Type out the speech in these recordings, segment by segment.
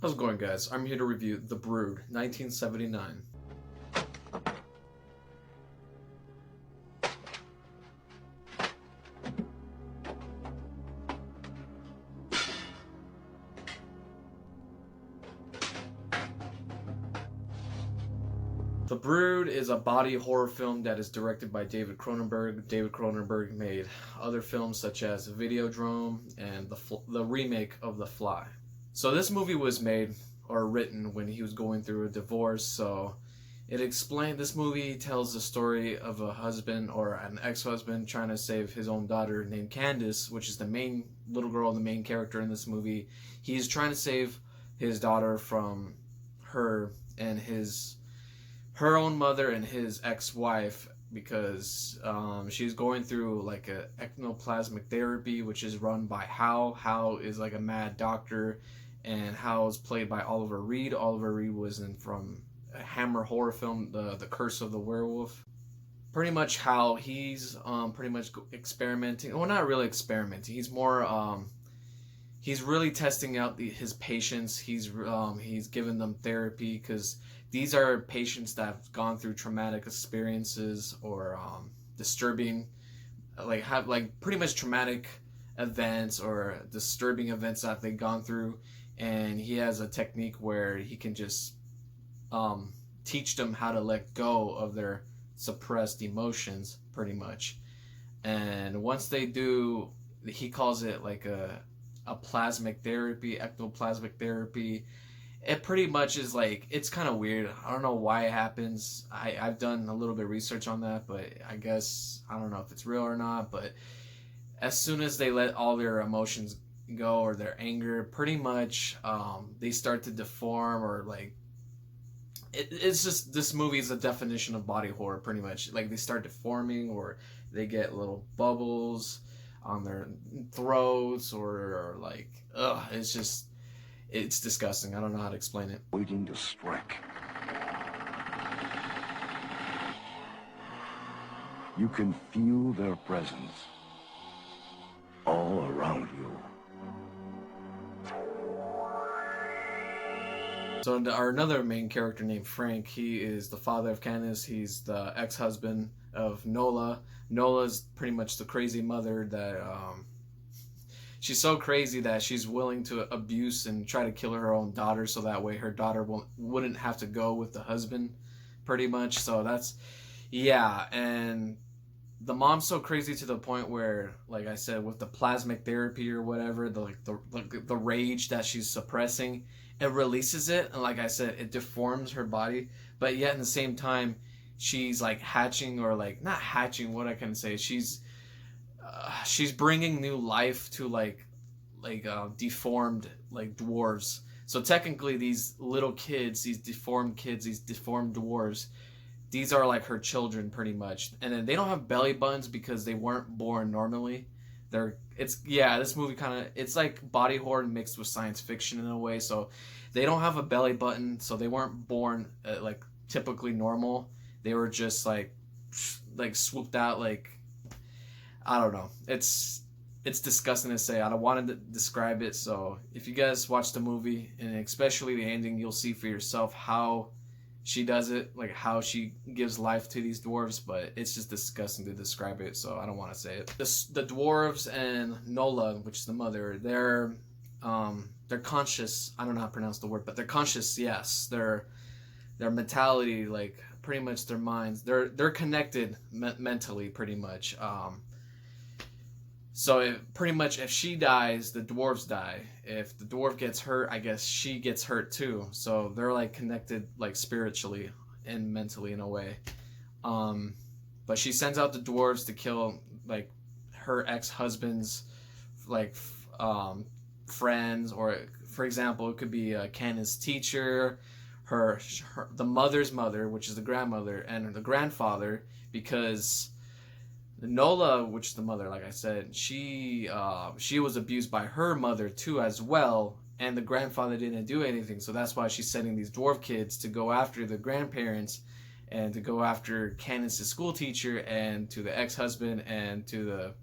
How's it going, guys? I'm here to review The Brood, 1979. The Brood is a body horror film that is directed by David Cronenberg. David Cronenberg made other films such as Videodrome and the remake of The Fly. So this movie was made or written when he was going through a divorce. So this movie tells the story of a husband or an ex-husband trying to save his own daughter named Candace, which is the main little girl, the main character in this movie. He's trying to save his daughter from her and her own mother and his ex-wife because she's going through like a ectoplasmic therapy, which is run by Hal. Hal is like a mad doctor, and Hal is played by Oliver Reed. Oliver Reed was from a Hammer horror film, the Curse of the Werewolf. Pretty much Hal, he's pretty much experimenting. Well, not really experimenting. He's more he's really testing out his patients. He's giving them therapy because these are patients that have gone through traumatic experiences or disturbing, have pretty much traumatic events or disturbing events that they've gone through, and he has a technique where he can just teach them how to let go of their suppressed emotions, pretty much. And once they do, he calls it like a plasmic therapy, ectoplasmic therapy. It pretty much is like, it's kind of weird. I don't know why it happens. I've done a little bit of research on that, but I guess I don't know if it's real or not. But as soon as they let all their emotions go or their anger, pretty much they start to deform or like it's just, this movie is a definition of body horror, pretty much. Like they start deforming or they get little bubbles on their throats or like, it's disgusting. I don't know how to explain it. Waiting to strike. You can feel their presence all around you. So another main character named Frank, he is the father of Candace. He's the ex-husband of Nola. Nola's pretty much the crazy mother that she's so crazy that she's willing to abuse and try to kill her own daughter so that way her daughter wouldn't have to go with the husband, pretty much. So that's, yeah. And the mom's so crazy to the point where, like I said, with the plasmic therapy or whatever, the rage that she's suppressing, it releases it, and like I said, it deforms her body. But yet, in the same time, she's like hatching, or like not hatching. What I can say, she's bringing new life to deformed like dwarves. So technically, these little kids, these deformed kids, these deformed dwarves, these are like her children, pretty much. And then they don't have belly buttons because they weren't born normally. This movie it's like body horror mixed with science fiction in a way. So they don't have a belly button, so they weren't born like typically normal. They were just like swooped out, like, I don't know. It's disgusting to say. I don't want to describe it. So if you guys watch the movie, and especially the ending, you'll see for yourself how she does it, like how she gives life to these dwarves. But it's just disgusting to describe it, so I don't want to say it. The dwarves and Nola, which is the mother, they're conscious. I don't know how to pronounce the word, but they're conscious. Yes, their mentality, like pretty much their minds, they're connected mentally, pretty much. So if she dies, the dwarves die. If the dwarf gets hurt, I guess she gets hurt too. So they're like connected, like spiritually and mentally in a way. But she sends out the dwarves to kill like her ex-husband's like friends, or for example, it could be Candace's teacher, the mother's mother, which is the grandmother, and the grandfather, because Nola, which is the mother, like I said, she was abused by her mother too as well, and the grandfather didn't do anything. So that's why she's sending these dwarf kids to go after the grandparents and to go after Candace's school teacher and to the ex-husband and to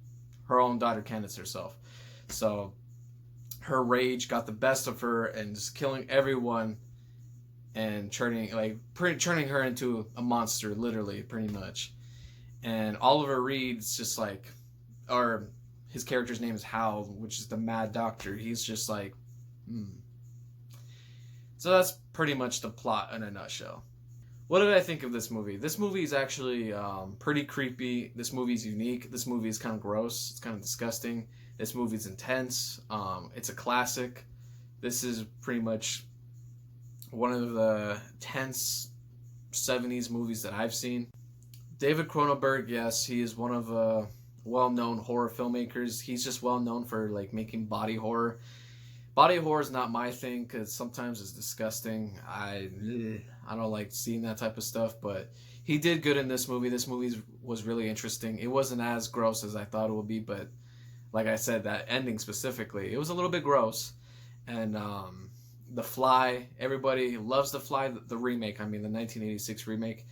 her own daughter Candace herself. So her rage got the best of her and just killing everyone and turning her into a monster, literally, pretty much. And Oliver Reed's just like, or his character's name is Hal, which is the Mad Doctor. He's just like, So that's pretty much the plot in a nutshell. What did I think of this movie? This movie is actually pretty creepy. This movie is unique. This movie is kind of gross. It's kind of disgusting. This movie is intense. It's a classic. This is pretty much one of the tense 70s movies that I've seen. David Cronenberg, yes, he is one of well-known horror filmmakers. He's just well-known for like making body horror. Body horror is not my thing because sometimes it's disgusting. I don't like seeing that type of stuff, but he did good in this movie. This movie was really interesting. It wasn't as gross as I thought it would be, but like I said, that ending specifically, it was a little bit gross. And The Fly, everybody loves The Fly, the remake, I mean the 1986 remake.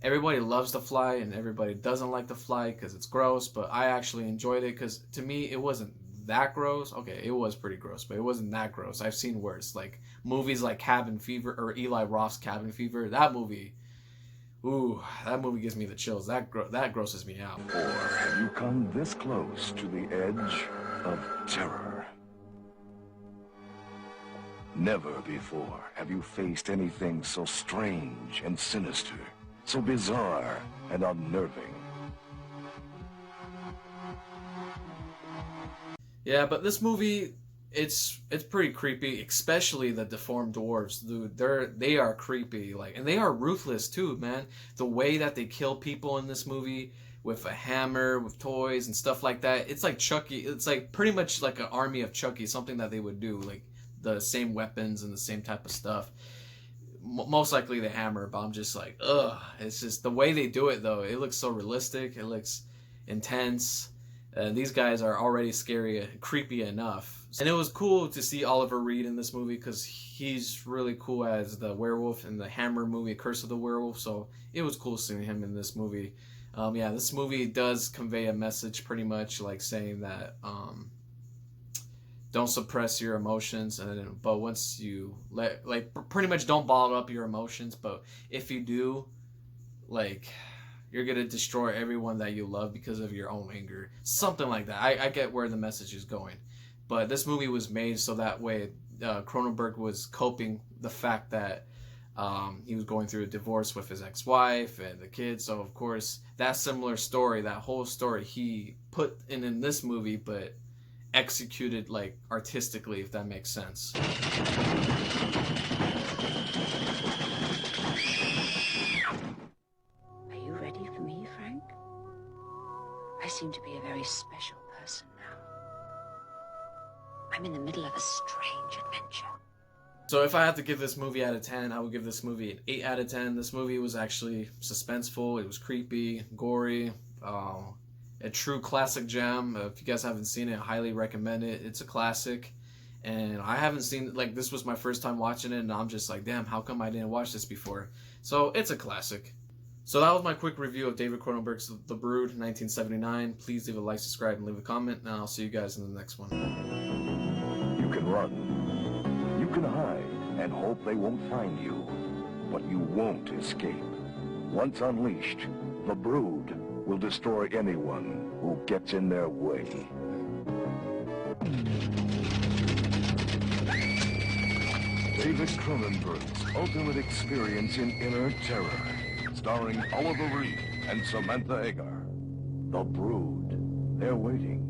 Everybody loves The Fly and everybody doesn't like The Fly because it's gross, but I actually enjoyed it because to me it wasn't that gross. Okay, it was pretty gross, but it wasn't that gross. I've seen worse, like movies like Cabin Fever or Eli Roth's Cabin Fever. That movie gives me the chills. That grosses me out. Or have you come this close to the edge of terror? Never before have you faced anything so strange and sinister, so bizarre and unnerving. Yeah, but this movie, it's pretty creepy, especially the deformed dwarves. Dude, they are creepy, like, and they are ruthless too, man. The way that they kill people in this movie with a hammer, with toys and stuff like that. It's like Chucky. It's like pretty much like an army of Chucky, something that they would do, like the same weapons and the same type of stuff. Most likely the hammer, but I'm just like, ugh. It's just the way they do it though. It looks so realistic. It looks intense. These guys are already scary, creepy enough. And it was cool to see Oliver Reed in this movie because he's really cool as the werewolf in the Hammer movie, Curse of the Werewolf. So it was cool seeing him in this movie. Yeah, this movie does convey a message pretty much like saying that don't suppress your emotions, but once you pretty much don't bottle up your emotions, but if you do, like, you're gonna destroy everyone that you love because of your own anger. Something like that. I get where the message is going. But this movie was made so that way Cronenberg was coping the fact that he was going through a divorce with his ex-wife and the kids. So, of course, that similar story, that whole story, he put in this movie, but executed, like, artistically, if that makes sense. I seem to be a very special person now. I'm in the middle of a strange adventure. So if I had to give this movie out of 10, I would give this movie an 8 out of 10. This movie was actually suspenseful. It was creepy, gory, a true classic gem. If you guys haven't seen it, I highly recommend it. It's a classic. And I haven't seen, like, this was my first time watching it, and I'm just like, damn, how come I didn't watch this before? So it's a classic. So that was my quick review of David Cronenberg's The Brood, 1979. Please leave a like, subscribe, and leave a comment, and I'll see you guys in the next one. You can run, you can hide, and hope they won't find you. But you won't escape. Once unleashed, The Brood will destroy anyone who gets in their way. David Cronenberg's ultimate experience in inner terror. Starring Oliver Reed and Samantha Eggar. The Brood. They're waiting.